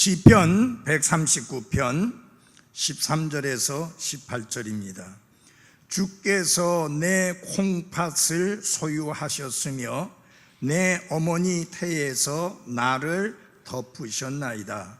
시편 139편 13절에서 18절입니다. 주께서 내 콩팥을 소유하셨으며 내 어머니 태에서 나를 덮으셨나이다.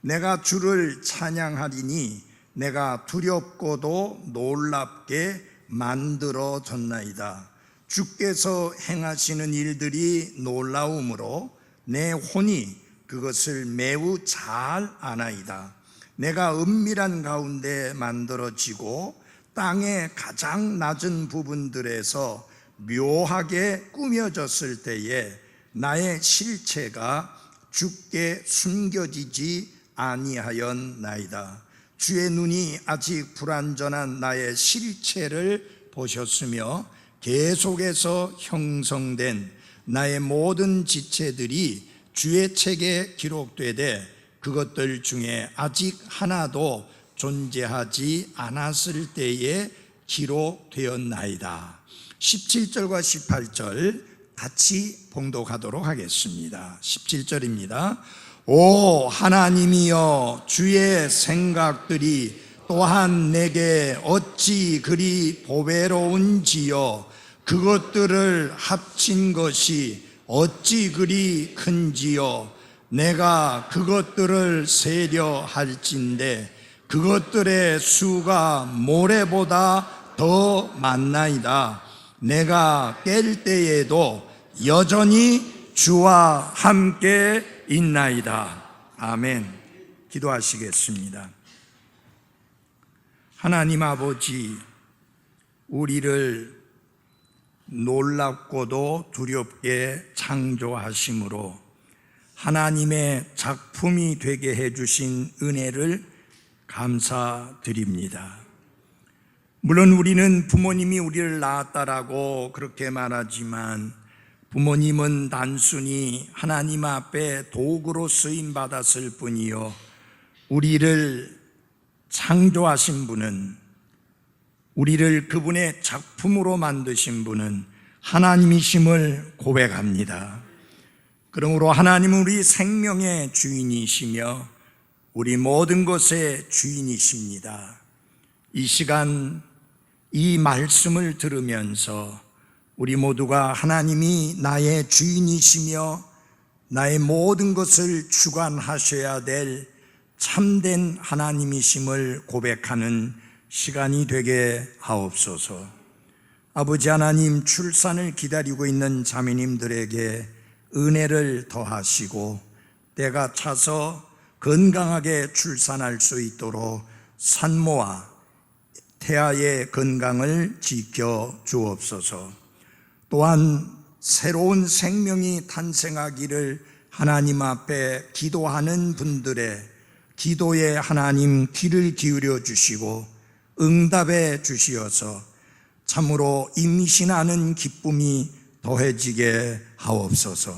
내가 주를 찬양하리니 내가 두렵고도 놀랍게 만들어졌나이다. 주께서 행하시는 일들이 놀라움으로 내 혼이 그것을 매우 잘 아나이다. 내가 은밀한 가운데 만들어지고 땅의 가장 낮은 부분들에서 묘하게 꾸며졌을 때에 나의 실체가 주께 숨겨지지 아니하였나이다. 주의 눈이 아직 불완전한 나의 실체를 보셨으며 계속해서 형성된 나의 모든 지체들이 주의 책에 기록되되 그것들 중에 아직 하나도 존재하지 않았을 때에 기록되었나이다. 17절과 18절 같이 봉독하도록 하겠습니다. 17절입니다. 오 하나님이여, 주의 생각들이 또한 내게 어찌 그리 보배로운지요. 그것들을 합친 것이 어찌 그리 큰지요. 내가 그것들을 세려 할진대 그것들의 수가 모래보다 더 많나이다. 내가 깰 때에도 여전히 주와 함께 있나이다. 아멘. 기도하시겠습니다. 하나님 아버지, 우리를 놀랍고도 두렵게 창조하심으로 하나님의 작품이 되게 해주신 은혜를 감사드립니다. 물론 우리는 부모님이 우리를 낳았다라고 그렇게 말하지만 부모님은 단순히 하나님 앞에 도구로 쓰임받았을 뿐이요, 우리를 창조하신 분은, 우리를 그분의 작품으로 만드신 분은 하나님이심을 고백합니다. 그러므로 하나님은 우리 생명의 주인이시며 우리 모든 것의 주인이십니다. 이 시간 이 말씀을 들으면서 우리 모두가 하나님이 나의 주인이시며 나의 모든 것을 주관하셔야 될 참된 하나님이심을 고백하는 시간이 되게 하옵소서. 아버지 하나님, 출산을 기다리고 있는 자매님들에게 은혜를 더하시고 때가 차서 건강하게 출산할 수 있도록 산모와 태아의 건강을 지켜 주옵소서. 또한 새로운 생명이 탄생하기를 하나님 앞에 기도하는 분들의 기도에 하나님 귀를 기울여 주시고 응답해 주시어서 참으로 임신하는 기쁨이 더해지게 하옵소서.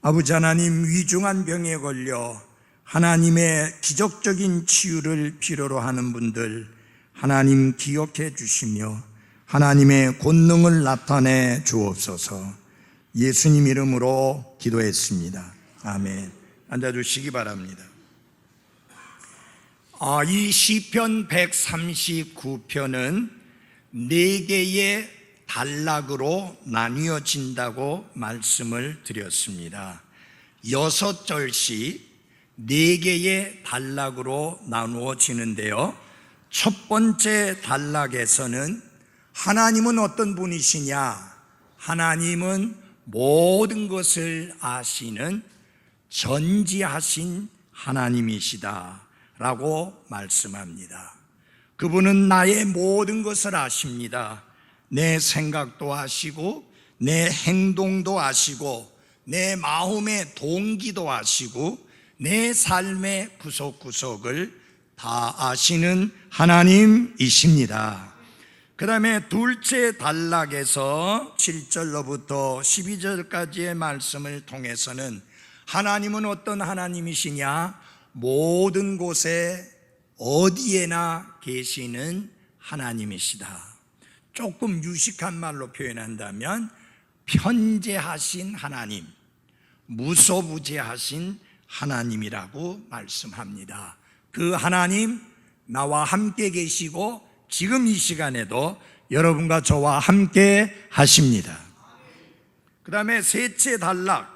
아버지 하나님, 위중한 병에 걸려 하나님의 기적적인 치유를 필요로 하는 분들 하나님 기억해 주시며 하나님의 권능을 나타내 주옵소서. 예수님 이름으로 기도했습니다. 아멘. 앉아주시기 바랍니다. 이 시편 139편은 4개의 단락으로 나뉘어진다고 말씀을 드렸습니다. 6절씩 4개의 단락으로 나누어지는데요, 첫 번째 단락에서는 하나님은 어떤 분이시냐? 하나님은 모든 것을 아시는 전지하신 하나님이시다 라고 말씀합니다. 그분은 나의 모든 것을 아십니다. 내 생각도 아시고 내 행동도 아시고 내 마음의 동기도 아시고 내 삶의 구석구석을 다 아시는 하나님이십니다. 그 다음에 둘째 단락에서 7절로부터 12절까지의 말씀을 통해서는 하나님은 어떤 하나님이시냐? 모든 곳에 어디에나 계시는 하나님이시다. 조금 유식한 말로 표현한다면 편재하신 하나님, 무소부재하신 하나님이라고 말씀합니다. 그 하나님, 나와 함께 계시고 지금 이 시간에도 여러분과 저와 함께 하십니다. 그 다음에 셋째 단락,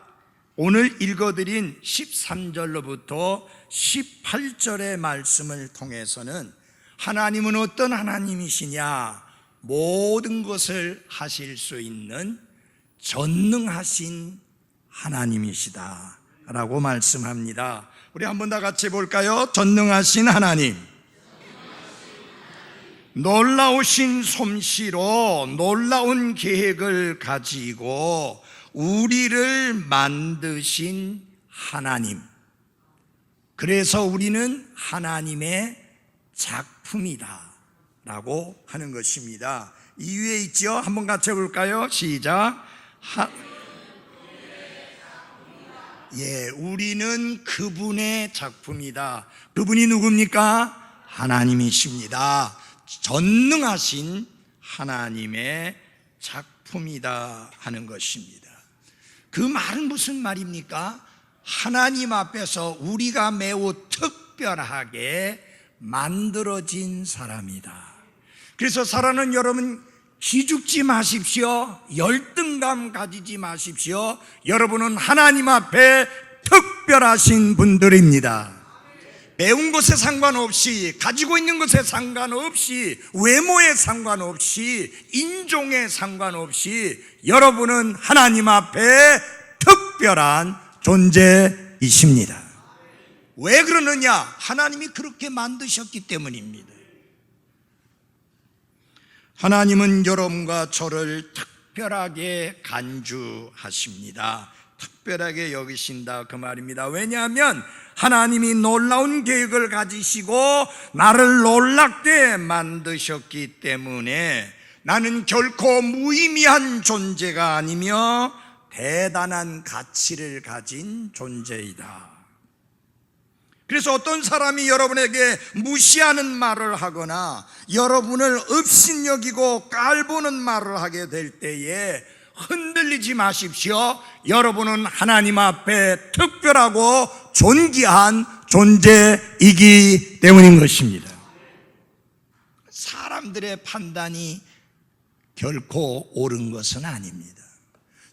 오늘 읽어드린 13절로부터 18절의 말씀을 통해서는 하나님은 어떤 하나님이시냐, 모든 것을 하실 수 있는 전능하신 하나님이시다 라고 말씀합니다. 우리 한번 다 같이 볼까요? 전능하신 하나님, 놀라우신 솜씨로 놀라운 계획을 가지고 우리를 만드신 하나님, 그래서 우리는 하나님의 작품이다 라고 하는 것입니다. 이 위에 있죠? 한번 같이 해볼까요? 시작. 우리는 그분의 작품이다. 그분이 누굽니까? 하나님이십니다. 전능하신 하나님의 작품이다 하는 것입니다. 그 말은 무슨 말입니까? 하나님 앞에서 우리가 매우 특별하게 만들어진 사람이다. 그래서 사랑하는 여러분, 기죽지 마십시오. 열등감 가지지 마십시오. 여러분은 하나님 앞에 특별하신 분들입니다. 배운 것에 상관없이, 가지고 있는 것에 상관없이, 외모에 상관없이, 인종에 상관없이 여러분은 하나님 앞에 특별한 존재이십니다. 왜 그러느냐? 하나님이 그렇게 만드셨기 때문입니다. 하나님은 여러분과 저를 특별하게 간주하십니다. 특별하게 여기신다 그 말입니다. 왜냐하면 하나님이 놀라운 계획을 가지시고 나를 놀랍게 만드셨기 때문에 나는 결코 무의미한 존재가 아니며 대단한 가치를 가진 존재이다. 그래서 어떤 사람이 여러분에게 무시하는 말을 하거나 여러분을 업신여기고 깔보는 말을 하게 될 때에 흔들리지 마십시오. 여러분은 하나님 앞에 특별하고 존귀한 존재이기 때문인 것입니다. 사람들의 판단이 결코 옳은 것은 아닙니다.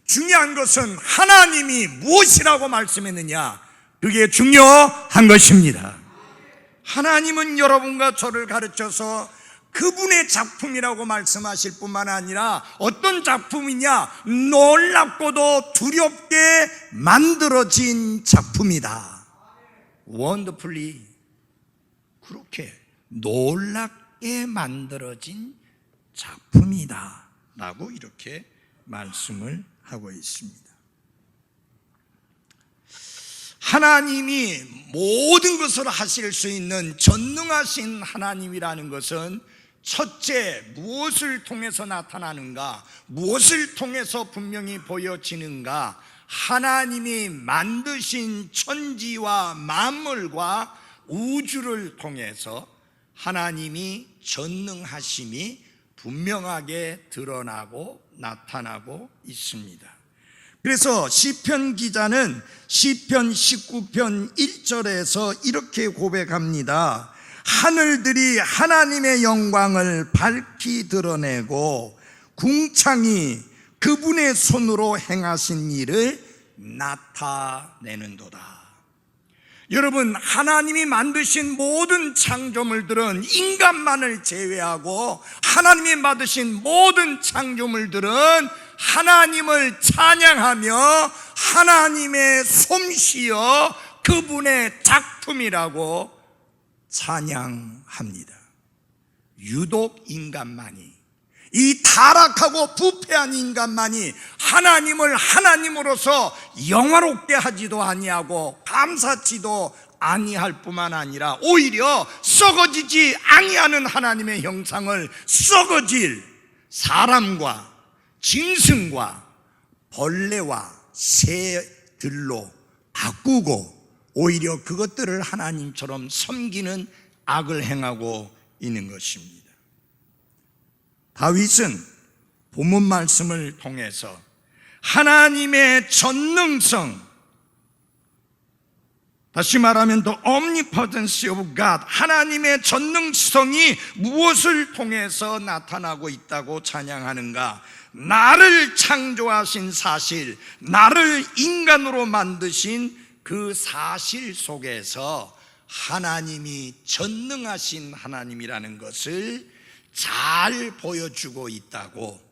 중요한 것은 하나님이 무엇이라고 말씀했느냐, 그게 중요한 것입니다. 하나님은 여러분과 저를 가르쳐서 그분의 작품이라고 말씀하실 뿐만 아니라 어떤 작품이냐, 놀랍고도 두렵게 만들어진 작품이다. Wonderfully, 그렇게 놀랍게 만들어진 작품이다 라고 이렇게 말씀을 하고 있습니다. 하나님이 모든 것을 하실 수 있는 전능하신 하나님이라는 것은 첫째, 무엇을 통해서 나타나는가, 무엇을 통해서 분명히 보여지는가, 하나님이 만드신 천지와 만물과 우주를 통해서 하나님이 전능하심이 분명하게 드러나고 나타나고 있습니다. 그래서 시편 기자는 시편 19편 1절에서 이렇게 고백합니다. 하늘들이 하나님의 영광을 밝히 드러내고 궁창이 그분의 손으로 행하신 일을 나타내는도다. 여러분, 하나님이 만드신 모든 창조물들은, 인간만을 제외하고 하나님이 만드신 모든 창조물들은 하나님을 찬양하며 하나님의 솜씨여 그분의 작품이라고 찬양합니다. 유독 인간만이, 이 타락하고 부패한 인간만이 하나님을 하나님으로서 영화롭게 하지도 아니하고 감사치도 아니할 뿐만 아니라 오히려 썩어지지 아니하는 하나님의 형상을 썩어질 사람과 짐승과 벌레와 새들로 바꾸고 오히려 그것들을 하나님처럼 섬기는 악을 행하고 있는 것입니다. 다윗은 본문 말씀을 통해서 하나님의 전능성, 다시 말하면 the omnipotence of God, 하나님의 전능성이 무엇을 통해서 나타나고 있다고 찬양하는가? 나를 창조하신 사실, 나를 인간으로 만드신 그 사실 속에서 하나님이 전능하신 하나님이라는 것을 잘 보여주고 있다고.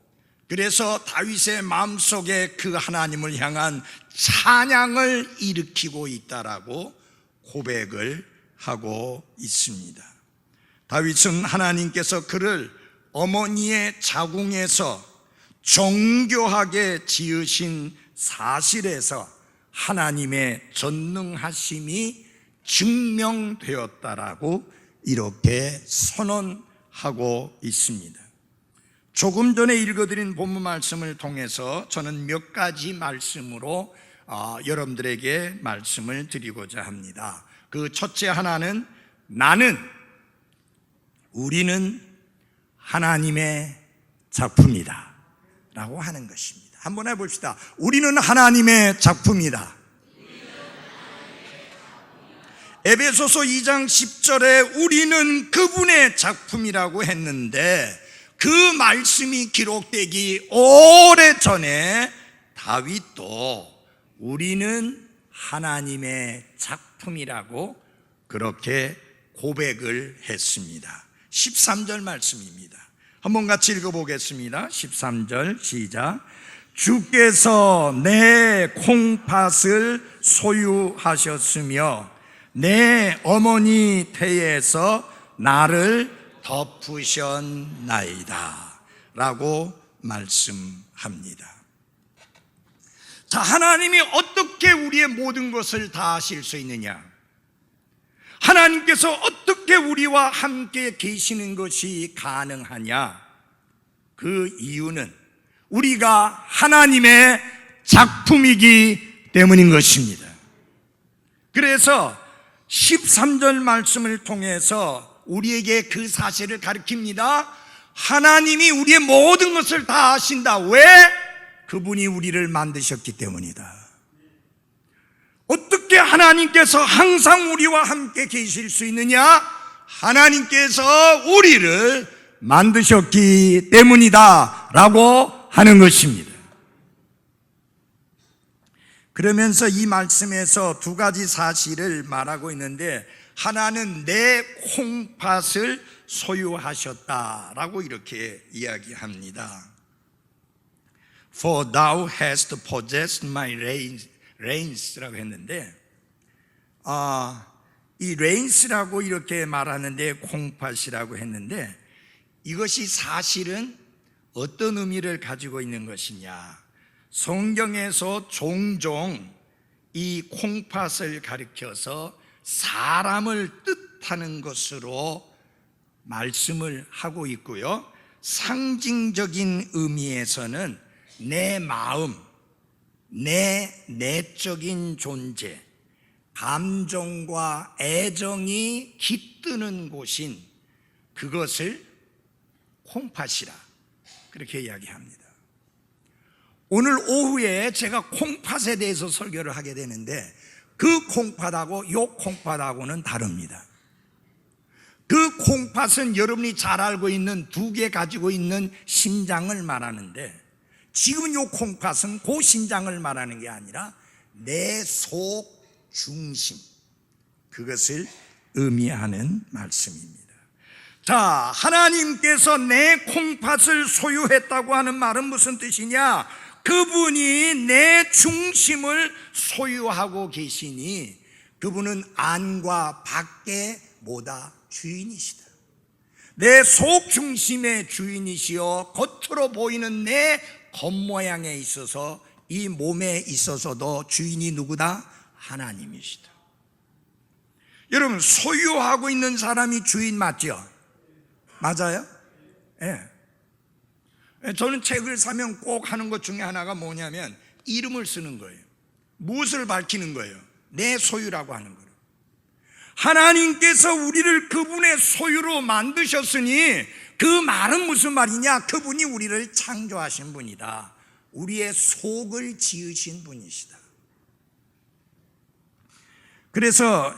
그래서 다윗의 마음속에 그 하나님을 향한 찬양을 일으키고 있다라고 고백을 하고 있습니다. 다윗은 하나님께서 그를 어머니의 자궁에서 정교하게 지으신 사실에서 하나님의 전능하심이 증명되었다라고 이렇게 선언하고 있습니다. 조금 전에 읽어드린 본문 말씀을 통해서 저는 몇 가지 말씀으로 여러분들에게 말씀을 드리고자 합니다. 그 첫째 하나는 우리는 하나님의 작품이다 라고 하는 것입니다. 한번 해봅시다. 우리는 하나님의 작품이다. 에베소서 2장 10절에 우리는 그분의 작품이라고 했는데 그 말씀이 기록되기 오래전에 다윗도 우리는 하나님의 작품이라고 그렇게 고백을 했습니다. 13절 말씀입니다. 한번 같이 읽어보겠습니다. 13절 시작. 주께서 내 콩팥을 소유하셨으며 내 어머니 태에서 나를 덮으셨나이다 라고 말씀합니다. 자, 하나님이 어떻게 우리의 모든 것을 다 아실 수 있느냐? 하나님께서 어떻게 우리와 함께 계시는 것이 가능하냐? 그 이유는 우리가 하나님의 작품이기 때문인 것입니다. 그래서 13절 말씀을 통해서 우리에게 그 사실을 가르칩니다. 하나님이 우리의 모든 것을 다 아신다. 왜? 그분이 우리를 만드셨기 때문이다. 어떻게 하나님께서 항상 우리와 함께 계실 수 있느냐? 하나님께서 우리를 만드셨기 때문이다 라고 하는 것입니다. 그러면서 이 말씀에서 두 가지 사실을 말하고 있는데, 하나는 내 콩팥을 소유하셨다라고 이렇게 이야기합니다. For thou hast possessed my reins라고 했는데, 이 reins라고 이렇게 말하는데 콩팥이라고 했는데, 이것이 사실은 어떤 의미를 가지고 있는 것이냐? 성경에서 종종 이 콩팥을 가리켜서 사람을 뜻하는 것으로 말씀을 하고 있고요, 상징적인 의미에서는 내 마음, 내 내적인 존재, 감정과 애정이 깃드는 곳인 그것을 콩팥이라 그렇게 이야기합니다. 오늘 오후에 제가 콩팥에 대해서 설교를 하게 되는데, 그 콩팥하고 요 콩팥하고는 다릅니다. 그 콩팥은 여러분이 잘 알고 있는 두 개 가지고 있는 심장을 말하는데, 지금 요 콩팥은 그 심장을 말하는 게 아니라 내 속 중심, 그것을 의미하는 말씀입니다. 자, 하나님께서 내 콩팥을 소유했다고 하는 말은 무슨 뜻이냐? 그분이 내 중심을 소유하고 계시니 그분은 안과 밖에 모다 주인이시다. 내 속 중심의 주인이시여 겉으로 보이는 내 겉모양에 있어서, 이 몸에 있어서도 주인이 누구다? 하나님이시다. 여러분, 소유하고 있는 사람이 주인 맞죠? 맞아요? 예. 저는 책을 사면 꼭 하는 것 중에 하나가 뭐냐면 이름을 쓰는 거예요. 무엇을 밝히는 거예요? 내 소유라고 하는 거예요. 하나님께서 우리를 그분의 소유로 만드셨으니 그 말은 무슨 말이냐? 그분이 우리를 창조하신 분이다. 우리의 속을 지으신 분이시다. 그래서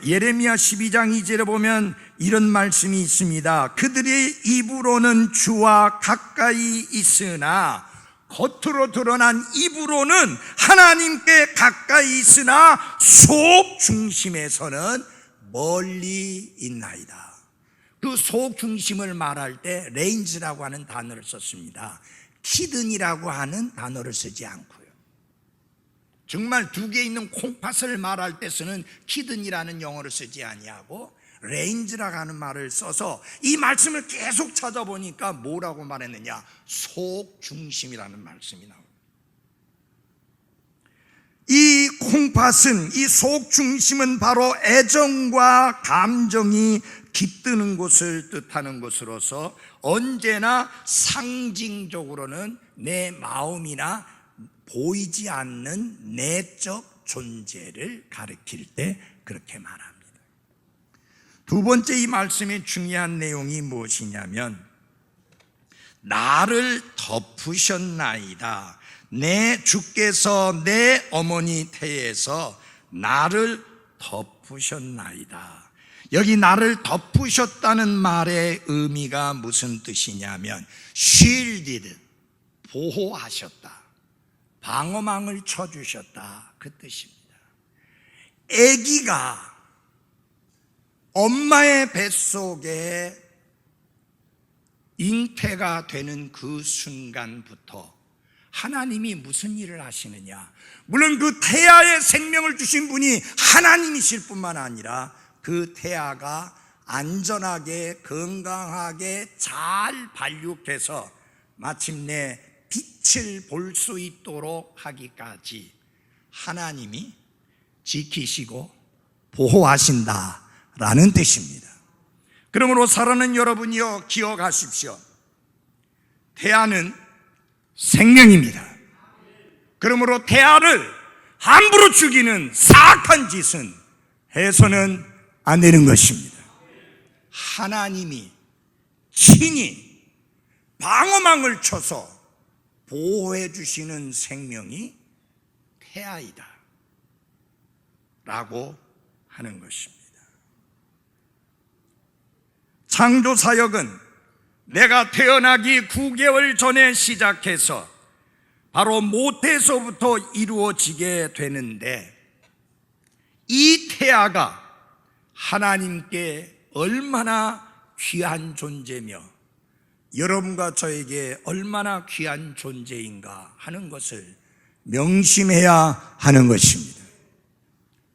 예레미야 12장 2절에 보면 이런 말씀이 있습니다. 그들의 입으로는 주와 가까이 있으나, 겉으로 드러난 입으로는 하나님께 가까이 있으나 속 중심에서는 멀리 있나이다. 그 속 중심을 말할 때 레인지라고 하는 단어를 썼습니다. 키든이라고 하는 단어를 쓰지 않고요. 정말 두 개 있는 콩팥을 말할 때 쓰는 키든이라는 영어를 쓰지 아니하고 레인지라고 하는 말을 써서 이 말씀을 계속 찾아보니까 뭐라고 말했느냐? 속 중심이라는 말씀이 나옵니다. 이 콩팥은, 이 속 중심은 바로 애정과 감정이 깃드는 곳을 뜻하는 것으로서 언제나 상징적으로는 내 마음이나 보이지 않는 내적 존재를 가리킬 때 그렇게 말합니다. 두 번째 이 말씀의 중요한 내용이 무엇이냐면, 나를 덮으셨나이다. 내 주께서 내 어머니 태에서 나를 덮으셨나이다. 여기 나를 덮으셨다는 말의 의미가 무슨 뜻이냐면, shielded, 보호하셨다, 방어망을 쳐주셨다, 그 뜻입니다. 아기가 엄마의 뱃속에 잉태가 되는 그 순간부터 하나님이 무슨 일을 하시느냐? 물론 그 태아의 생명을 주신 분이 하나님이실 뿐만 아니라 그 태아가 안전하게 건강하게 잘 발육해서 마침내 빛을 볼 수 있도록 하기까지 하나님이 지키시고 보호하신다라는 뜻입니다. 그러므로 사랑하는 여러분이여, 기억하십시오. 태아는 생명입니다. 그러므로 태아를 함부로 죽이는 사악한 짓은 해서는 안 되는 것입니다. 하나님이 친히 방어망을 쳐서 보호해 주시는 생명이 태아이다 라고 하는 것입니다. 창조사역은 내가 태어나기 9개월 전에 시작해서 바로 모태에서부터 이루어지게 되는데, 이 태아가 하나님께 얼마나 귀한 존재며 여러분과 저에게 얼마나 귀한 존재인가 하는 것을 명심해야 하는 것입니다.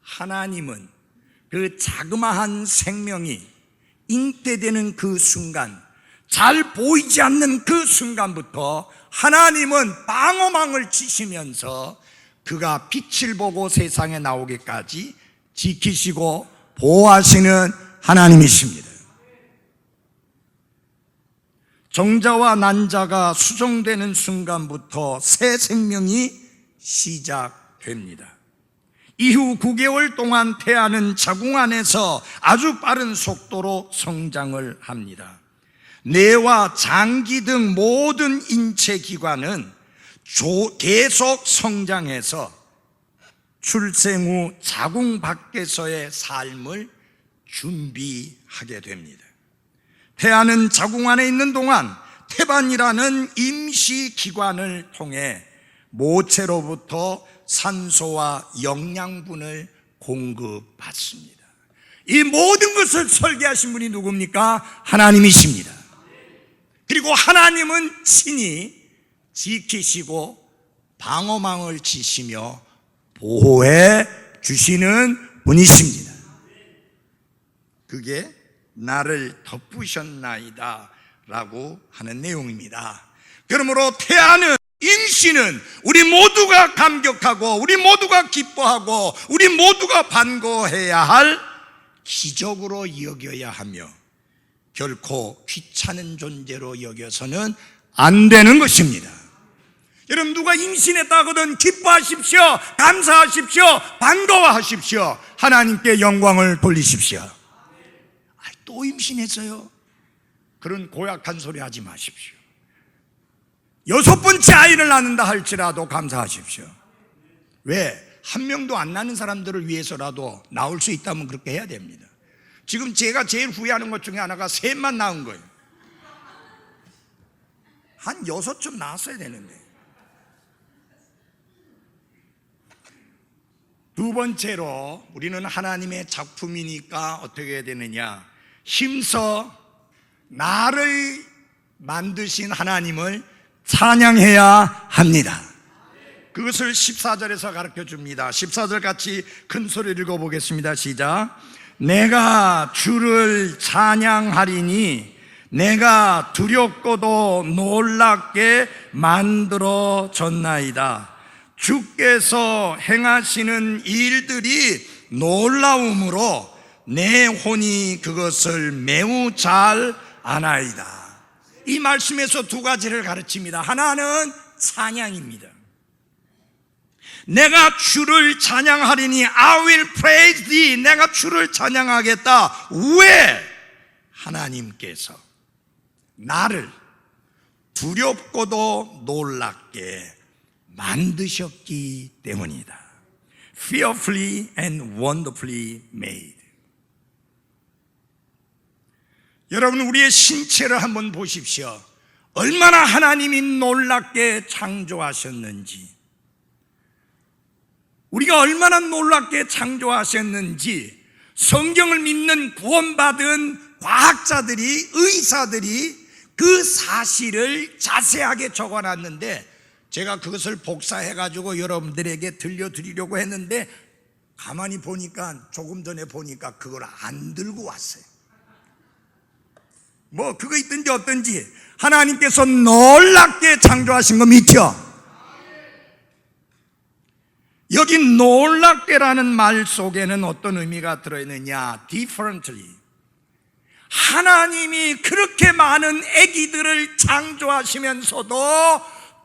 하나님은 그 자그마한 생명이 잉태되는 그 순간, 잘 보이지 않는 그 순간부터 하나님은 방어망을 치시면서 그가 빛을 보고 세상에 나오기까지 지키시고 보호하시는 하나님이십니다. 정자와 난자가 수정되는 순간부터 새 생명이 시작됩니다. 이후 9개월 동안 태아는 자궁 안에서 아주 빠른 속도로 성장을 합니다. 뇌와 장기 등 모든 인체 기관은 계속 성장해서 출생 후 자궁 밖에서의 삶을 준비하게 됩니다. 태아는 자궁 안에 있는 동안 태반이라는 임시 기관을 통해 모체로부터 산소와 영양분을 공급받습니다. 이 모든 것을 설계하신 분이 누굽니까? 하나님이십니다. 그리고 하나님은 친히 지키시고 방어망을 치시며 보호해 주시는 분이십니다. 그게 나를 덮으셨나이다 라고 하는 내용입니다. 그러므로 태아는, 임신은 우리 모두가 감격하고 우리 모두가 기뻐하고 우리 모두가 반가워해야 할 기적으로 여겨야 하며 결코 귀찮은 존재로 여겨서는 안 되는 것입니다. 여러분, 누가 임신했다 하거든 기뻐하십시오, 감사하십시오, 반가워하십시오, 하나님께 영광을 돌리십시오. 또 임신했어요? 그런 고약한 소리 하지 마십시오. 6번째 아이를 낳는다 할지라도 감사하십시오. 왜? 한 명도 안 낳는 사람들을 위해서라도 나올 수 있다면 그렇게 해야 됩니다. 지금 제가 제일 후회하는 것 중에 하나가 셋만 낳은 거예요. 한 6좀 낳았어야 되는데. 두 번째로 우리는 하나님의 작품이니까 어떻게 해야 되느냐, 힘써 나를 만드신 하나님을 찬양해야 합니다. 그것을 14절에서 가르쳐 줍니다. 14절 같이 큰 소리를 읽어보겠습니다. 시작. 내가 주를 찬양하리니 내가 두렵고도 놀랍게 만들어졌나이다. 주께서 행하시는 일들이 놀라움으로 내 혼이 그것을 매우 잘 아나이다. 이 말씀에서 두 가지를 가르칩니다. 하나는 찬양입니다. 내가 주를 찬양하리니 I will praise thee. 내가 주를 찬양하겠다. 왜? 하나님께서 나를 두렵고도 놀랍게 만드셨기 때문이다. Fearfully and wonderfully made. 여러분, 우리의 신체를 한번 보십시오. 얼마나 하나님이 놀랍게 창조하셨는지, 우리가 얼마나 놀랍게 창조하셨는지 성경을 믿는 구원받은 과학자들이, 의사들이 그 사실을 자세하게 적어놨는데, 제가 그것을 복사해가지고 여러분들에게 들려드리려고 했는데 가만히 보니까, 조금 전에 보니까 그걸 안 들고 왔어요. 뭐 그거 있든지 어떤지 하나님께서 놀랍게 창조하신 거 믿죠? 여기 놀랍게라는 말 속에는 어떤 의미가 들어있느냐? differently. 하나님이 그렇게 많은 아기들을 창조하시면서도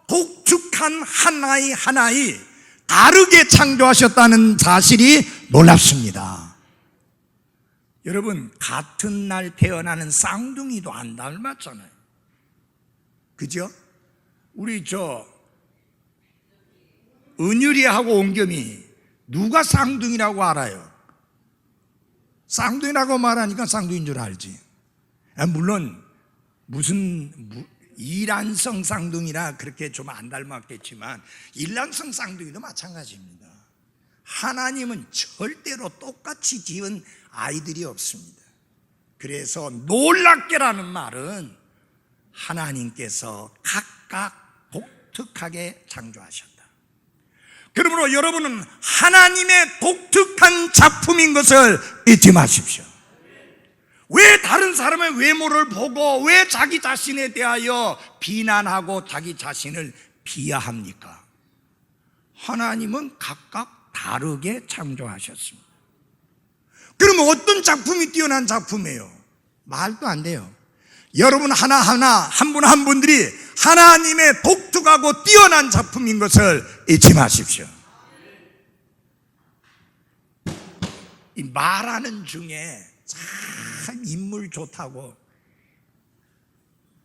독특한 하나의 다르게 창조하셨다는 사실이 놀랍습니다. 여러분, 같은 날 태어나는 쌍둥이도 안 닮았잖아요. 그죠? 우리 은율이하고 옹겸이 누가 쌍둥이라고 알아요? 쌍둥이라고 말하니까 쌍둥이인 줄 알지. 물론 무슨 이란성 쌍둥이라 그렇게 좀 안 닮았겠지만 일란성 쌍둥이도 마찬가지입니다. 하나님은 절대로 똑같이 지은 아이들이 없습니다. 그래서 놀랍게라는 말은 하나님께서 각각 독특하게 창조하셨다. 그러므로 여러분은 하나님의 독특한 작품인 것을 잊지 마십시오. 왜 다른 사람의 외모를 보고 왜 자기 자신에 대하여 비난하고 자기 자신을 비하합니까? 하나님은 각각 다르게 창조하셨습니다. 그러면 어떤 작품이 뛰어난 작품이에요? 말도 안 돼요. 여러분 하나하나 한 분 한 분들이 하나님의 독특하고 뛰어난 작품인 것을 잊지 마십시오. 이 말하는 중에 참 인물 좋다고,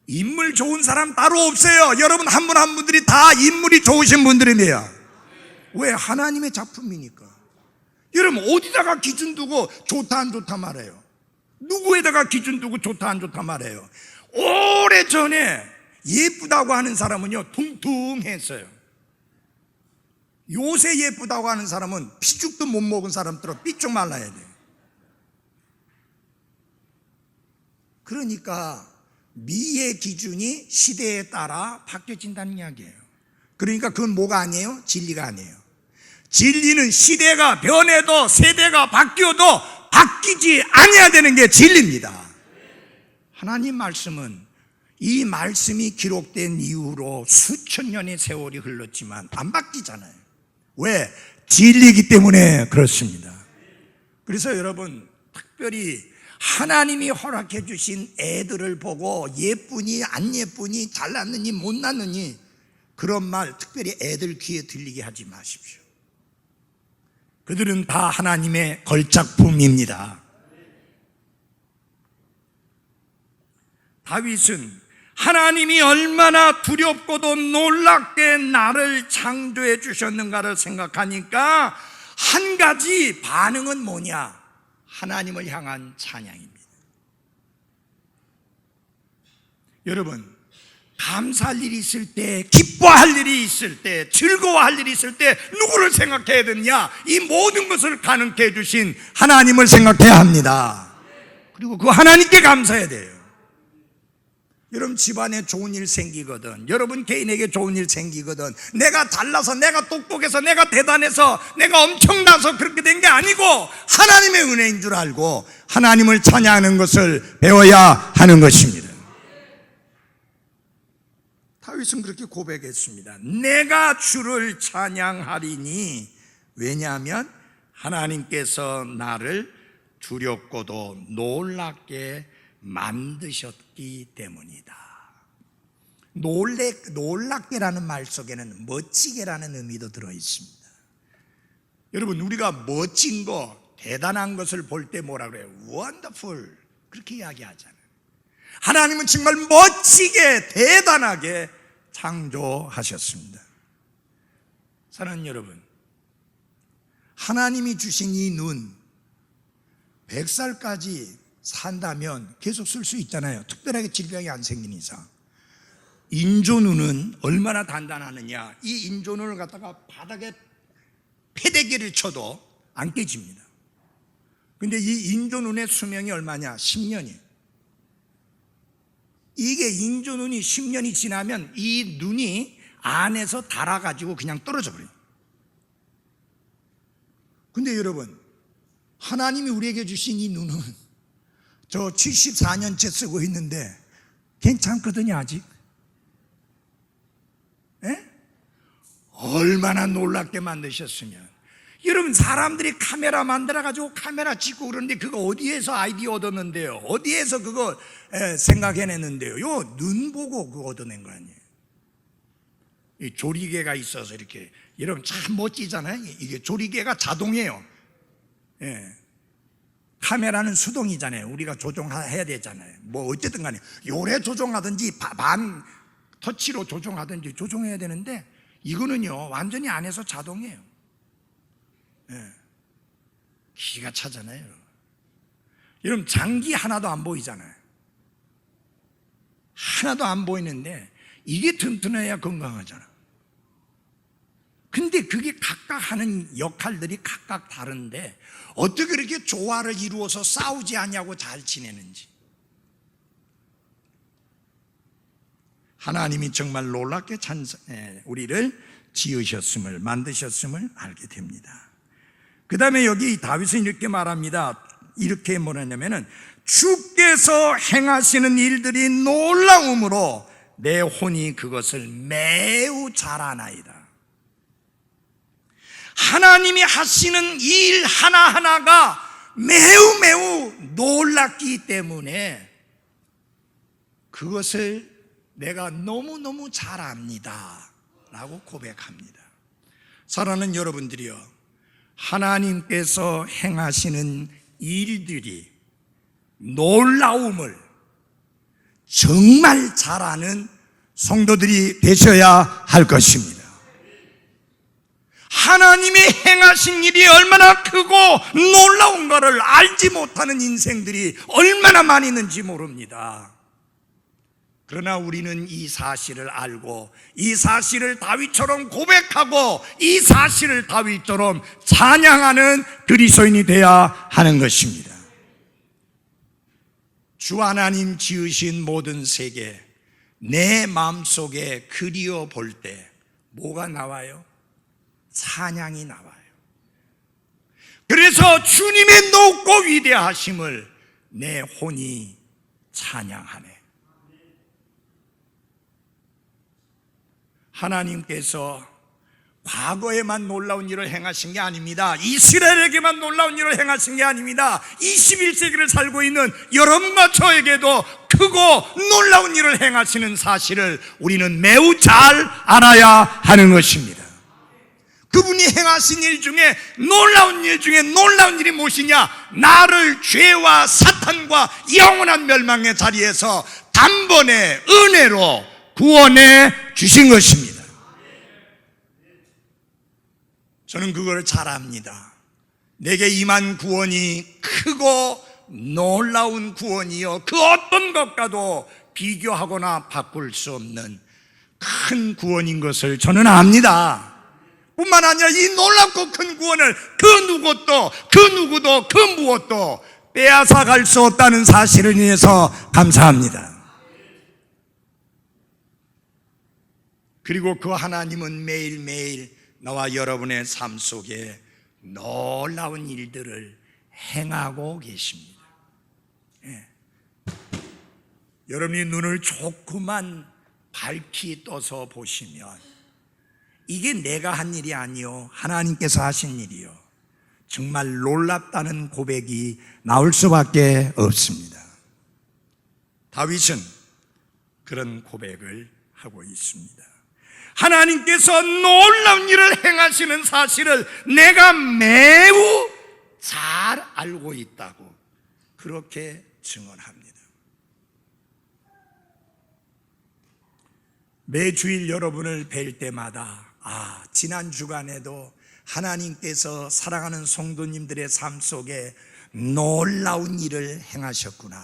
인물 좋은 사람 따로 없어요. 여러분 한 분 한 분들이 다 인물이 좋으신 분들이에요. 왜? 하나님의 작품이니까. 여러분 어디다가 기준 두고 좋다 안 좋다 말해요? 누구에다가 기준 두고 좋다 안 좋다 말해요? 오래전에 예쁘다고 하는 사람은요 퉁퉁했어요. 요새 예쁘다고 하는 사람은 피죽도 못 먹은 사람처럼 삐쭉 말라야 돼. 그러니까 미의 기준이 시대에 따라 바뀌어진다는 이야기예요. 그러니까 그건 뭐가 아니에요? 진리가 아니에요. 진리는 시대가 변해도 세대가 바뀌어도 바뀌지 아니어야 되는 게 진리입니다. 하나님 말씀은 이 말씀이 기록된 이후로 수천 년의 세월이 흘렀지만 안 바뀌잖아요. 왜? 진리이기 때문에 그렇습니다. 그래서 여러분 특별히 하나님이 허락해 주신 애들을 보고 예쁘니 안 예쁘니 잘났느니 못났느니 그런 말 특별히 애들 귀에 들리게 하지 마십시오. 그들은 다 하나님의 걸작품입니다. 다윗은 하나님이 얼마나 두렵고도 놀랍게 나를 창조해 주셨는가를 생각하니까 한 가지 반응은 뭐냐? 하나님을 향한 찬양입니다. 여러분, 감사할 일이 있을 때, 기뻐할 일이 있을 때, 즐거워할 일이 있을 때 누구를 생각해야 되느냐? 이 모든 것을 가능케 해주신 하나님을 생각해야 합니다. 그리고 그 하나님께 감사해야 돼요. 여러분 집안에 좋은 일 생기거든, 여러분 개인에게 좋은 일 생기거든, 내가 잘나서, 내가 똑똑해서, 내가 대단해서, 내가 엄청나서 그렇게 된 게 아니고 하나님의 은혜인 줄 알고 하나님을 찬양하는 것을 배워야 하는 것입니다. 다윗은 그렇게 고백했습니다. 내가 주를 찬양하리니, 왜냐하면 하나님께서 나를 두렵고도 놀랍게 만드셨기 때문이다. 놀랍게라는 말 속에는 멋지게라는 의미도 들어있습니다. 여러분, 우리가 멋진 거, 대단한 것을 볼 때 뭐라 그래요? Wonderful, 그렇게 이야기하잖아요. 하나님은 정말 멋지게, 대단하게 창조하셨습니다. 사랑하는 여러분, 하나님이 주신 이 눈, 100살까지 산다면 계속 쓸 수 있잖아요. 특별하게 질병이 안 생긴 이상. 인조눈은 얼마나 단단하느냐, 이 인조눈을 갖다가 바닥에 패대기를 쳐도 안 깨집니다. 근데 이 인조눈의 수명이 얼마냐? 10년이에요. 이게 인조눈이 10년이 지나면 이 눈이 안에서 닳아가지고 그냥 떨어져 버려요. 근데 여러분, 하나님이 우리에게 주신 이 눈은 저 74년째 쓰고 있는데 괜찮거든요, 아직. 에? 얼마나 놀랍게 만드셨으면. 여러분, 사람들이 카메라 만들어가지고 카메라 찍고 그러는데 그거 어디에서 아이디어 얻었는데요? 어디에서 그거 생각해냈는데요? 요 눈 보고 그거 얻어낸 거 아니에요? 이 조리개가 있어서 이렇게, 여러분 참 멋지잖아요. 이게 조리개가 자동이에요. 예. 카메라는 수동이잖아요. 우리가 조종해야 되잖아요. 뭐 어쨌든 간에 요래 조종하든지 반 터치로 조종하든지 조종해야 되는데, 이거는요 완전히 안에서 자동이에요. 예. 기가 차잖아요. 여러분, 장기 하나도 안 보이잖아요. 하나도 안 보이는데 이게 튼튼해야 건강하잖아. 근데 그게 각각 하는 역할들이 각각 다른데 어떻게 그렇게 조화를 이루어서 싸우지 않냐고 잘 지내는지. 하나님이 정말 놀랍게 우리를 지으셨음을, 만드셨음을 알게 됩니다. 그 다음에 여기 다윗은 이렇게 말합니다. 이렇게 뭐냐면은, 주께서 행하시는 일들이 놀라움으로 내 혼이 그것을 매우 잘 아나이다. 하나님이 하시는 일 하나하나가 매우 놀랍기 때문에 그것을 내가 너무너무 잘 압니다 라고 고백합니다. 사랑하는 여러분들이요, 하나님께서 행하시는 일들이 놀라움을 정말 잘 아는 성도들이 되셔야 할 것입니다. 하나님이 행하신 일이 얼마나 크고 놀라운가를 알지 못하는 인생들이 얼마나 많이 있는지 모릅니다. 그러나 우리는 이 사실을 알고, 이 사실을 다윗처럼 고백하고, 이 사실을 다윗처럼 찬양하는 그리스도인이 되어야 하는 것입니다. 주 하나님 지으신 모든 세계, 내 마음속에 그리워 볼 때 뭐가 나와요? 찬양이 나와요. 그래서 주님의 높고 위대하심을 내 혼이 찬양하네. 하나님께서 과거에만 놀라운 일을 행하신 게 아닙니다. 이스라엘에게만 놀라운 일을 행하신 게 아닙니다. 21세기를 살고 있는 여러분과 저에게도 크고 놀라운 일을 행하시는 사실을 우리는 매우 잘 알아야 하는 것입니다. 그분이 행하신 일 중에 놀라운 일 중에 놀라운 일이 무엇이냐? 나를 죄와 사탄과 영원한 멸망의 자리에서 단번에 은혜로 구원해 주신 것입니다. 저는 그걸 잘 압니다. 내게 임한 구원이 크고 놀라운 구원이요, 그 어떤 것과도 비교하거나 바꿀 수 없는 큰 구원인 것을 저는 압니다. 뿐만 아니라 이 놀랍고 큰 구원을 그 누구도 그 무엇도 빼앗아 갈 수 없다는 사실을 인해서 감사합니다. 그리고 그 하나님은 매일매일 나와 여러분의 삶 속에 놀라운 일들을 행하고 계십니다. 예. 여러분이 눈을 조금만 밝히 떠서 보시면 이게 내가 한 일이 아니요, 하나님께서 하신 일이요, 정말 놀랍다는 고백이 나올 수밖에 없습니다. 다윗은 그런 고백을 하고 있습니다. 하나님께서 놀라운 일을 행하시는 사실을 내가 매우 잘 알고 있다고 그렇게 증언합니다. 매주일 여러분을 뵐 때마다 지난 주간에도 하나님께서 사랑하는 성도님들의 삶 속에 놀라운 일을 행하셨구나,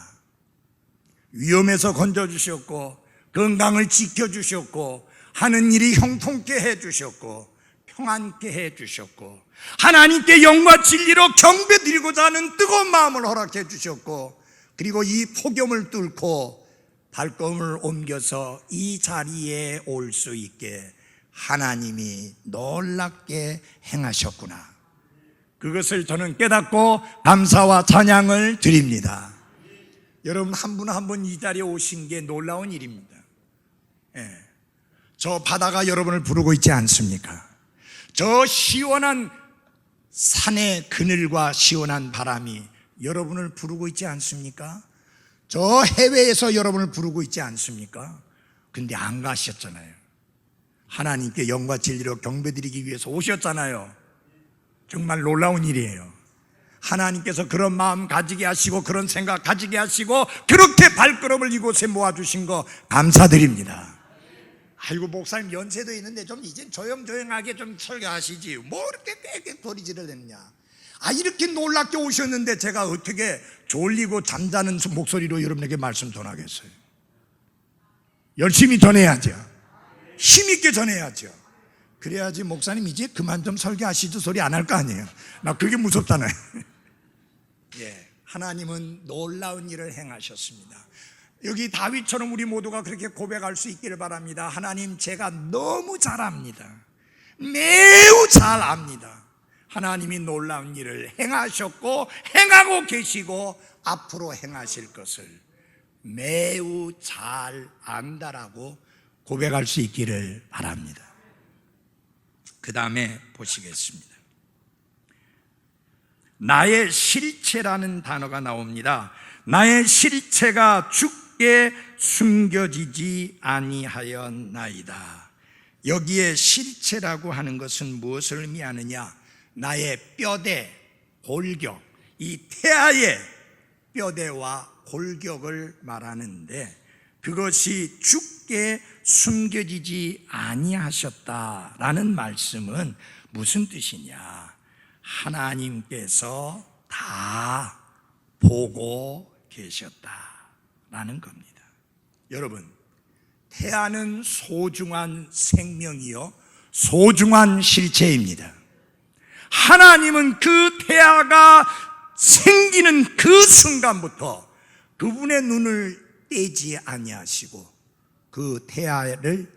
위험에서 건져주셨고 건강을 지켜주셨고 하는 일이 형통케 해주셨고 평안케 해주셨고 하나님께 영과 진리로 경배드리고자 하는 뜨거운 마음을 허락해 주셨고, 그리고 이 폭염을 뚫고 발걸음을 옮겨서 이 자리에 올 수 있게 하나님이 놀랍게 행하셨구나, 그것을 저는 깨닫고 감사와 찬양을 드립니다. 여러분 한 분 한 분 이 자리에 오신 게 놀라운 일입니다. 저 바다가 여러분을 부르고 있지 않습니까? 저 시원한 산의 그늘과 시원한 바람이 여러분을 부르고 있지 않습니까? 저 해외에서 여러분을 부르고 있지 않습니까? 근데 안 가셨잖아요. 하나님께 영과 진리로 경배드리기 위해서 오셨잖아요. 정말 놀라운 일이에요. 하나님께서 그런 마음 가지게 하시고 그런 생각 가지게 하시고 그렇게 발걸음을 이곳에 모아주신 거 감사드립니다. 아이고 목사님 연세도 있는데 좀 이제 조용조용하게 좀 설교하시지 뭐 이렇게 빽빽 소리질을 했냐. 이렇게 놀랍게 오셨는데 제가 어떻게 졸리고 잠자는 목소리로 여러분에게 말씀 전하겠어요? 열심히 전해야죠. 힘있게 전해야죠. 그래야지 목사님 이제 그만 좀 설교하시죠 소리 안 할 거 아니에요. 나 그게 무섭잖아요. 예, 하나님은 놀라운 일을 행하셨습니다. 여기 다윗처럼 우리 모두가 그렇게 고백할 수 있기를 바랍니다. 하나님, 제가 너무 잘 압니다. 매우 잘 압니다. 하나님이 놀라운 일을 행하셨고 행하고 계시고 앞으로 행하실 것을 매우 잘 안다라고 고백할 수 있기를 바랍니다. 그 다음에 보시겠습니다. 나의 실체라는 단어가 나옵니다. 나의 실체가 죽게 숨겨지지 아니하였나이다. 여기에 실체라고 하는 것은 무엇을 의미하느냐? 나의 뼈대, 골격, 이 태아의 뼈대와 골격을 말하는데 그것이 죽게 숨겨지지 아니하셨다라는 말씀은 무슨 뜻이냐? 하나님께서 다 보고 계셨다라는 겁니다. 여러분, 태아는 소중한 생명이요 소중한 실체입니다. 하나님은 그 태아가 생기는 그 순간부터 그분의 눈을 떼지 아니하시고 그 태아를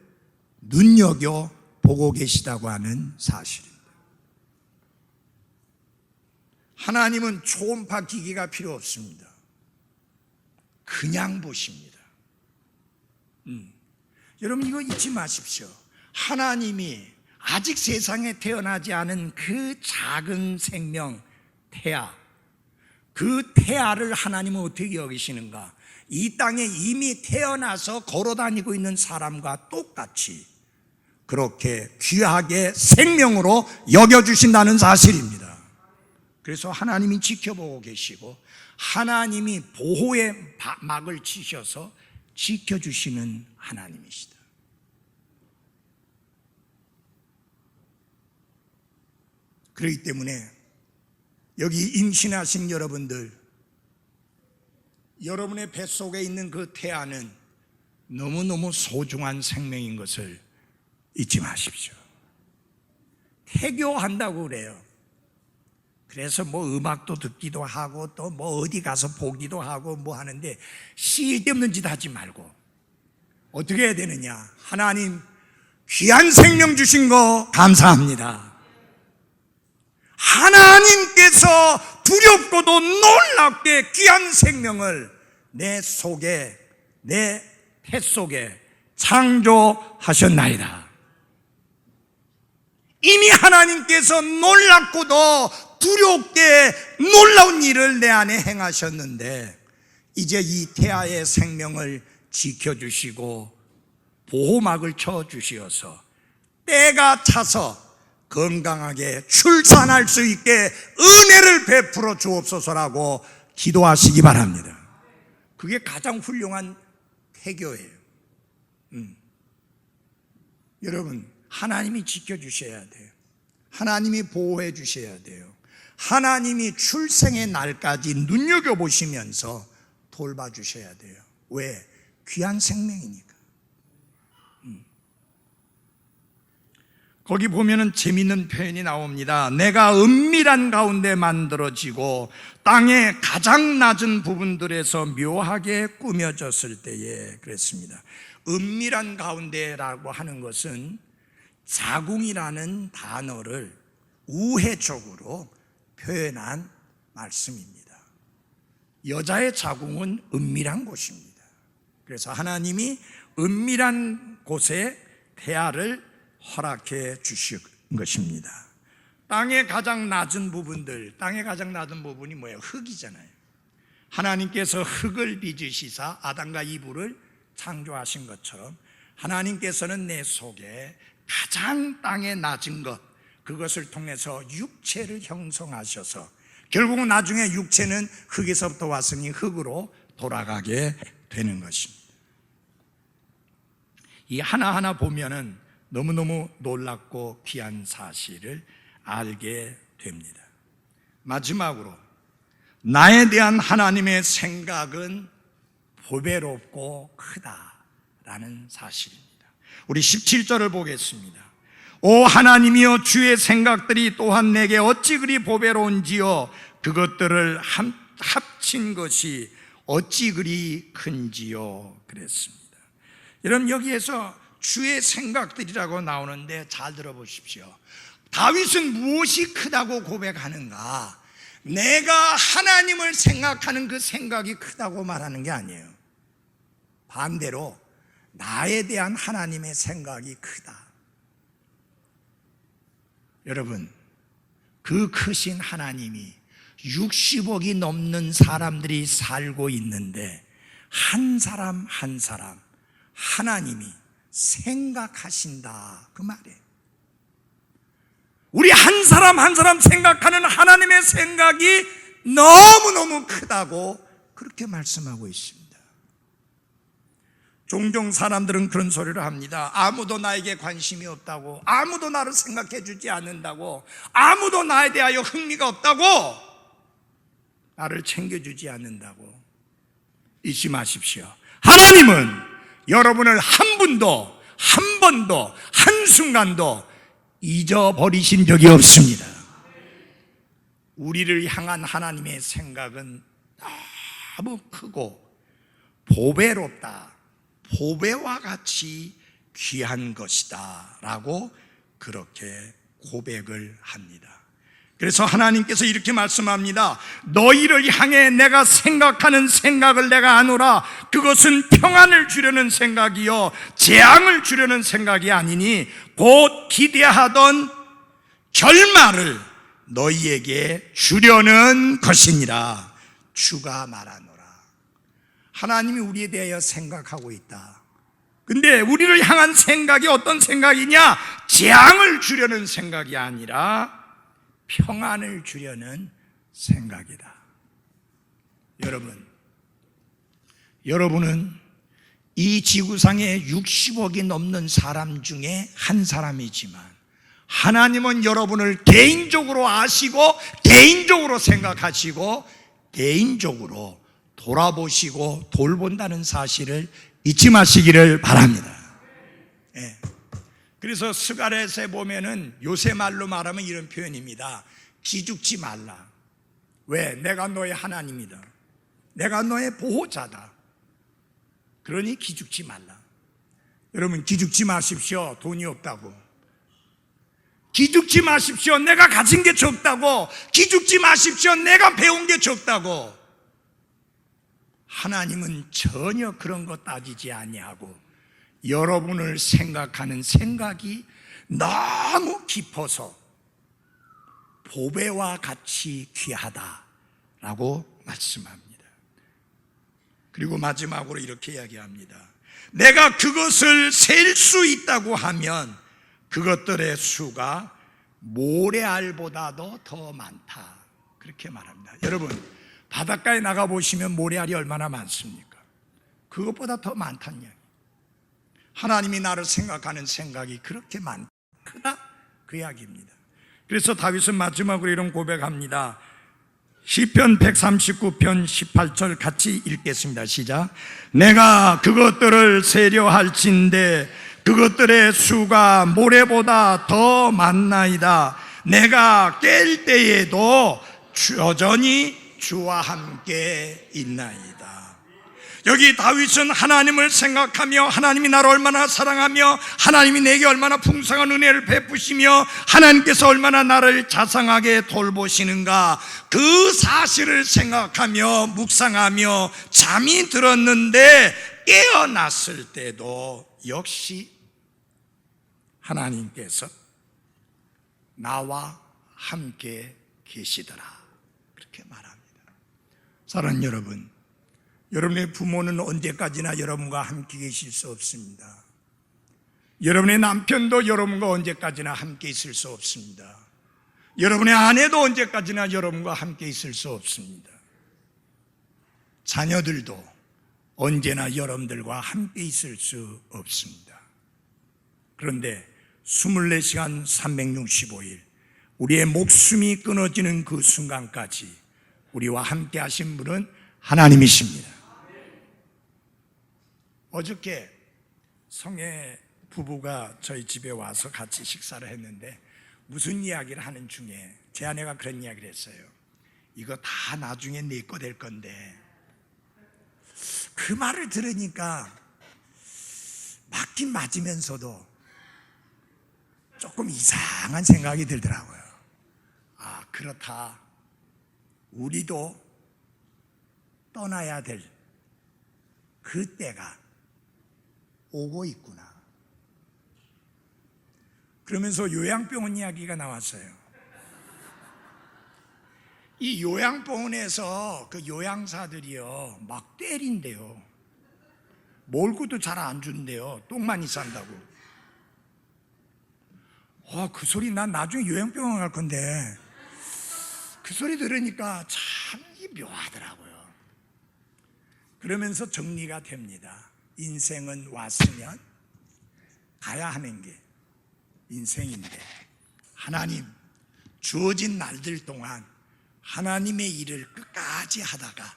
눈여겨 보고 계시다고 하는 사실입니다. 하나님은 초음파 기기가 필요 없습니다. 그냥 보십니다. 여러분 이거 잊지 마십시오. 하나님이 아직 세상에 태어나지 않은 그 작은 생명 태아, 그 태아를 하나님은 어떻게 여기시는가? 이 땅에 이미 태어나서 걸어다니고 있는 사람과 똑같이 그렇게 귀하게 생명으로 여겨주신다는 사실입니다. 그래서 하나님이 지켜보고 계시고 하나님이 보호의 막을 치셔서 지켜주시는 하나님이시다. 그렇기 때문에 여기 임신하신 여러분들, 여러분의 뱃속에 있는 그 태아는 너무너무 소중한 생명인 것을 잊지 마십시오. 태교한다고 그래요. 그래서 뭐 음악도 듣기도 하고 또 뭐 어디 가서 보기도 하고 뭐 하는데 쓸데없는 짓 하지 말고 어떻게 해야 되느냐? 하나님 귀한 생명 주신 거 감사합니다. 하나님께서 두렵고도 놀랍게 귀한 생명을 내 속에, 내 뱃속에 창조하셨나이다. 이미 하나님께서 놀랍고도 두렵게 놀라운 일을 내 안에 행하셨는데 이제 이 태아의 생명을 지켜주시고 보호막을 쳐주시어서 때가 차서 건강하게 출산할 수 있게 은혜를 베풀어 주옵소서라고 기도하시기 바랍니다. 그게 가장 훌륭한 태교예요. 여러분, 하나님이 지켜주셔야 돼요. 하나님이 보호해 주셔야 돼요. 하나님이 출생의 날까지 눈여겨보시면서 돌봐주셔야 돼요. 왜? 귀한 생명이니까. 거기 보면은 재밌는 표현이 나옵니다. 내가 은밀한 가운데 만들어지고 땅의 가장 낮은 부분들에서 묘하게 꾸며졌을 때에 그랬습니다. 은밀한 가운데라고 하는 것은 자궁이라는 단어를 우회적으로 표현한 말씀입니다. 여자의 자궁은 은밀한 곳입니다. 그래서 하나님이 은밀한 곳에 태아를 허락해 주신 것입니다. 땅의 가장 낮은 부분들, 땅의 가장 낮은 부분이 뭐예요? 흙이잖아요. 하나님께서 흙을 빚으시사 아담과 이브를 창조하신 것처럼 하나님께서는 내 속에 가장 땅에 낮은 것, 그것을 통해서 육체를 형성하셔서 결국은 나중에 육체는 흙에서부터 왔으니 흙으로 돌아가게 되는 것입니다. 이 하나하나 보면은 너무너무 놀랍고 귀한 사실을 알게 됩니다. 마지막으로 나에 대한 하나님의 생각은 보배롭고 크다라는 사실입니다. 우리 17절을 보겠습니다. 오 하나님이여, 주의 생각들이 또한 내게 어찌 그리 보배로운지요, 그것들을 합친 것이 어찌 그리 큰지요 그랬습니다. 여러분, 여기에서 주의 생각들이라고 나오는데 잘 들어보십시오. 다윗은 무엇이 크다고 고백하는가? 내가 하나님을 생각하는 그 생각이 크다고 말하는 게 아니에요. 반대로 나에 대한 하나님의 생각이 크다. 여러분, 그 크신 하나님이 60억이 넘는 사람들이 살고 있는데 한 사람 한 사람 하나님이 생각하신다, 그 말이에요. 우리 한 사람 한 사람 생각하는 하나님의 생각이 너무너무 크다고 그렇게 말씀하고 있습니다. 종종 사람들은 그런 소리를 합니다. 아무도 나에게 관심이 없다고, 아무도 나를 생각해 주지 않는다고, 아무도 나에 대하여 흥미가 없다고, 나를 챙겨주지 않는다고. 잊지 마십시오. 하나님은 여러분을 한 번도 한순간도 잊어버리신 적이 없습니다. 우리를 향한 하나님의 생각은 너무 크고 보배롭다, 보배와 같이 귀한 것이다 라고 그렇게 고백을 합니다. 그래서 하나님께서 이렇게 말씀합니다. 너희를 향해 내가 생각하는 생각을 내가 아노라. 그것은 평안을 주려는 생각이요 재앙을 주려는 생각이 아니니 곧 기대하던 결말을 너희에게 주려는 것이니라. 주가 말하노라. 하나님이 우리에 대하여 생각하고 있다. 근데 우리를 향한 생각이 어떤 생각이냐? 재앙을 주려는 생각이 아니라 평안을 주려는 생각이다. 여러분은 이 지구상에 60억이 넘는 사람 중에 한 사람이지만 하나님은 여러분을 개인적으로 아시고 개인적으로 생각하시고 개인적으로 돌아보시고 돌본다는 사실을 잊지 마시기를 바랍니다. 예. 그래서 스가랴서에 보면은 요새 말로 말하면 이런 표현입니다. 기죽지 말라. 왜? 내가 너의 하나님이다. 내가 너의 보호자다. 그러니 기죽지 말라. 여러분, 기죽지 마십시오. 돈이 없다고. 기죽지 마십시오. 내가 가진 게 적다고. 기죽지 마십시오. 내가 배운 게 적다고. 하나님은 전혀 그런 거 따지지 아니하고 여러분을 생각하는 생각이 너무 깊어서 보배와 같이 귀하다라고 말씀합니다. 그리고 마지막으로 이렇게 이야기합니다. 내가 그것을 셀 수 있다고 하면 그것들의 수가 모래알보다도 더 많다. 그렇게 말합니다. 여러분, 바닷가에 나가보시면 모래알이 얼마나 많습니까? 그것보다 더 많다는 이야기. 하나님이 나를 생각하는 생각이 그렇게 크다? 그 이야기입니다. 그래서 다윗은 마지막으로 이런 고백합니다. 시편 139편 18절 같이 읽겠습니다. 시작. 내가 그것들을 세려 할진대 그것들의 수가 모래보다 더 많나이다. 내가 깰 때에도 여전히 주와 함께 있나이다. 여기 다윗은 하나님을 생각하며 하나님이 나를 얼마나 사랑하며 하나님이 내게 얼마나 풍성한 은혜를 베푸시며 하나님께서 얼마나 나를 자상하게 돌보시는가, 그 사실을 생각하며 묵상하며 잠이 들었는데 깨어났을 때도 역시 하나님께서 나와 함께 계시더라, 그렇게 말합니다. 사랑하는 여러분, 여러분의 부모는 언제까지나 여러분과 함께 계실 수 없습니다. 여러분의 남편도 여러분과 언제까지나 함께 있을 수 없습니다. 여러분의 아내도 언제까지나 여러분과 함께 있을 수 없습니다. 자녀들도 언제나 여러분들과 함께 있을 수 없습니다. 그런데 24시간 365일 우리의 목숨이 끊어지는 그 순간까지 우리와 함께 하신 분은 하나님이십니다. 어저께 성애 부부가 저희 집에 와서 같이 식사를 했는데 무슨 이야기를 하는 중에 제 아내가 그런 이야기를 했어요. 이거 다 나중에 내 거 될 건데. 그 말을 들으니까 맞긴 맞으면서도 조금 이상한 생각이 들더라고요. 아, 그렇다. 우리도 떠나야 될 그때가 오고 있구나. 그러면서 요양병원 이야기가 나왔어요. 이 요양병원에서 그 요양사들이요 막 때린대요. 몰고도 잘 안 준대요. 똥만 싼다고. 그 소리 난 나중에 요양병원 갈 건데 그 소리 들으니까 참 묘하더라고요. 그러면서 정리가 됩니다. 인생은 왔으면 가야 하는 게 인생인데, 하나님 주어진 날들 동안 하나님의 일을 끝까지 하다가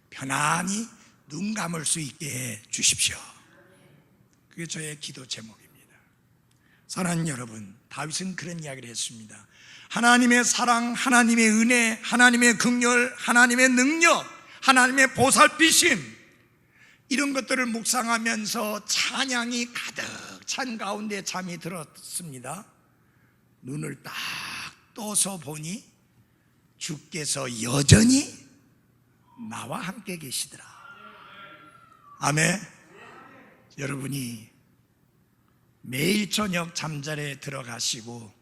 편안히 눈 감을 수 있게 해 주십시오. 그게 저의 기도 제목입니다. 사랑하는 여러분, 다윗은 그런 이야기를 했습니다. 하나님의 사랑, 하나님의 은혜, 하나님의 긍휼, 하나님의 능력, 하나님의 보살피심, 이런 것들을 묵상하면서 찬양이 가득 찬 가운데 잠이 들었습니다. 눈을 딱 떠서 보니 주께서 여전히 나와 함께 계시더라. 아멘. 여러분이 매일 저녁 잠자리에 들어가시고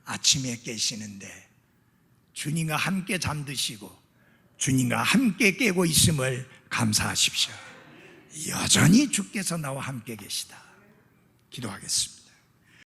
아침에 깨시는데 주님과 함께 잠드시고 주님과 함께 깨고 있음을 감사하십시오. 여전히 주께서 나와 함께 계시다. 기도하겠습니다.